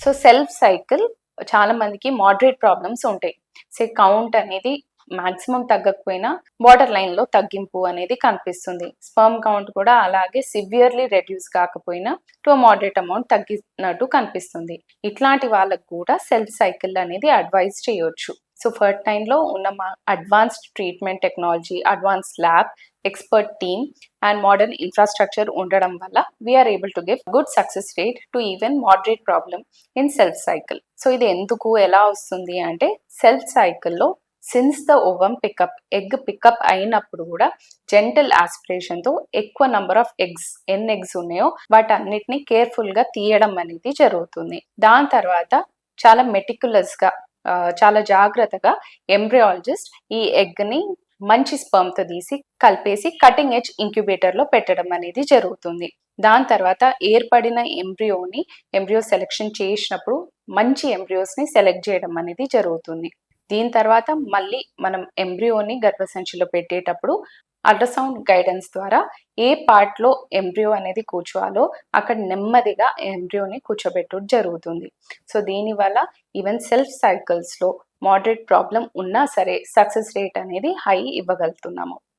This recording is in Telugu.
సో సెల్ఫ్ సైకిల్ చాలా మందికి మోడరేట్ ప్రాబ్లమ్స్ ఉంటాయి. కౌంట్ అనేది మాక్సిమం తగ్గకపోయినా బార్డర్ లైన్ లో తగ్గింపు అనేది కనిపిస్తుంది. స్పర్మ్ కౌంట్ కూడా అలాగే సివియర్లీ రెడ్యూస్ కాకపోయినా టు మోడరేట్ అమౌంట్ తగ్గినట్టు కనిపిస్తుంది. ఇట్లాంటి వాళ్ళకు కూడా సెల్ఫ్ సైకిల్ అనేది అడ్వైజ్ చేయొచ్చు. సో ఫర్టైన్ లో ఉన్న advanced treatment technology, advance lab, expert team and modern infrastructure ఉండడం వల్ల we are able to give good success rate to even moderate problem in self cycle. So ఇది ఎందుకు ఎలా వస్తుంది అంటే, సెల్ఫ్ సైకిల్లో since the ovum pickup, egg pickup అయినప్పుడు కూడా జెంటల్ ఆస్పిరేషన్ తో ఎక్కువ నంబర్ ఆఫ్ ఎగ్స్, ఎన్ని ఎగ్స్ ఉన్నాయో వాటన్నిటిని కేర్ఫుల్ గా తీయడం అనేది జరుగుతుంది. దాని తర్వాత చాలా మెటిక్యులస్ గా, చాలా జాగ్రత్తగా ఎంబ్రియాలజిస్ట్ ఈ ఎగ్ ని మంచి స్పర్మ్ తో తీసి కలిపేసి కటింగ్ ఎడ్జ్ ఇంక్యుబేటర్ లో పెట్టడం అనేది జరుగుతుంది. దాని తర్వాత ఏర్పడిన ఎంబ్రియో సెలెక్షన్ చేసినప్పుడు మంచి ఎంబ్రియోస్ ని సెలెక్ట్ చేయడం అనేది జరుగుతుంది. దీని తర్వాత మళ్ళీ మనం ఎంబ్రియోని గర్భసంచిలో పెట్టేటప్పుడు అల్ట్రాసౌండ్ గైడెన్స్ ద్వారా ఏ పార్ట్ లో ఎంబ్రియో అనేది కూర్చోవాలో అక్కడ నెమ్మదిగా ఎంబ్రియోని కూర్చోబెట్టడం జరుగుతుంది. సో దీనివల్ల ఈవెన్ సెల్ఫ్ సైకిల్స్ లో మోడరేట్ ప్రాబ్లం ఉన్నా సరే సక్సెస్ రేట్ అనేది హై ఇవ్వగలుగుతున్నాము.